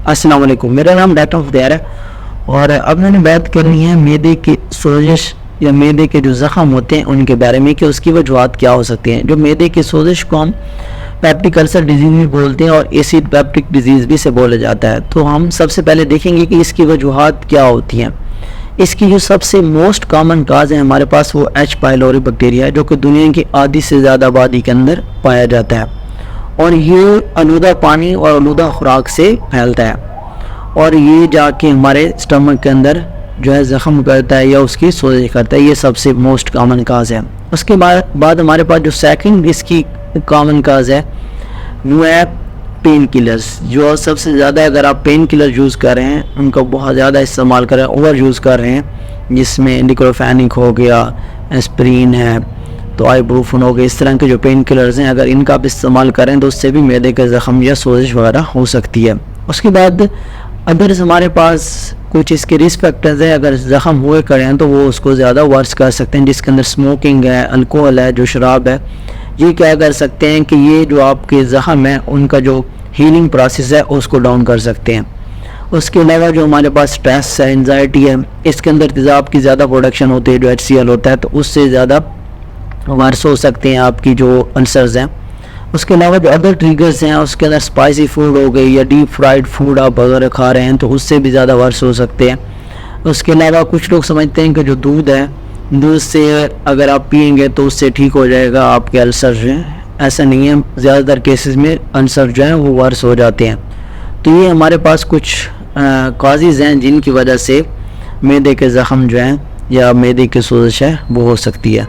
अस्सलाम वालेकुम, मेरा नाम डॉक्टर मुख्तार है और अब मैंने बात करनी है मैदे की सोजिश या मैदे के जो ज़ख़म होते हैं उनके बारे में कि उसकी वजूहत क्या हो सकती हैं। जो मैदे की सोजिश को हम पेप्टिक अल्सर डिजीज़ भी बोलते हैं और एसिड पेप्टिक डिजीज़ भी से बोला जाता है। तो हम सबसे पहले देखेंगे कि इसकी वजूहत क्या होती हैं। इसकी जो सबसे मोस्ट कॉमन काज है हमारे पास वो एच पाइलोरी बैक्टीरिया है, जो कि दुनिया की आधी से ज़्यादा आबादी के अंदर पाया जाता है और ये आलूदा पानी और आलूदा खुराक से फैलता है और ये जाके हमारे स्टमक के अंदर जो है ज़ख़म करता है या उसकी सोजिश करता है। ये सबसे मोस्ट कॉमन काज है। उसके बाद हमारे पास जो सेकंड इसकी कॉमन काज है वो है पेन किलर्स। जो सबसे ज़्यादा अगर आप पेन किलर यूज़ कर रहे हैं, उनका बहुत ज़्यादा इस्तेमाल कर रहे हैं, ओवर यूज़ कर रहे हैं, जिसमें डिक्लोफेनिक हो गया, एस्प्रिन है, तो आइबुप्रोफेन हो गया, इस तरह के जो पेन किलर्स हैं अगर इनका आप इस्तेमाल करें तो उससे भी मैदे के ज़ख़म या सोजिश वगैरह हो सकती है। उसके बाद अगर हमारे पास कुछ इसके रिस्क फैक्टर्स है, अगर ज़ख़म हुए करें तो वो उसको ज़्यादा वर्स कर सकते हैं, जिसके अंदर स्मोकिंग है, अल्कोहल है, जो शराब है, ये क्या कर सकते हैं कि ये जो आपके ज़ख़म है उनका जो हीलिंग प्रोसेस है उसको डाउन कर सकते हैं। उसके अलावा जो हमारे पास स्ट्रेस है, एंजाइटी है, इसके अंदर तेज़ाब की ज़्यादा प्रोडक्शन होती है, जो HCl होता है, तो उससे ज़्यादा वर्स हो सकते हैं आपकी जो अल्सर्स हैं। उसके अलावा जो अदर ट्रिगर्स हैं उसके अंदर स्पाइसी फूड हो गई या डीप फ्राइड फूड आप अगर खा रहे हैं तो उससे भी ज़्यादा वर्स हो सकते हैं। उसके अलावा कुछ लोग समझते हैं कि जो दूध है, दूध से अगर आप पिएंगे तो उससे ठीक हो जाएगा आपके अल्सर जो हैं। ऐसा नहीं है, ज़्यादातर केसेस में अल्सर जो हैं वो वर्स हो जाते हैं। तो ये हमारे पास कुछ काजेज़ हैं जिनकी वजह से मैदे के ज़ख़म जो हैं या मैदे की सोजिश है वो हो सकती है।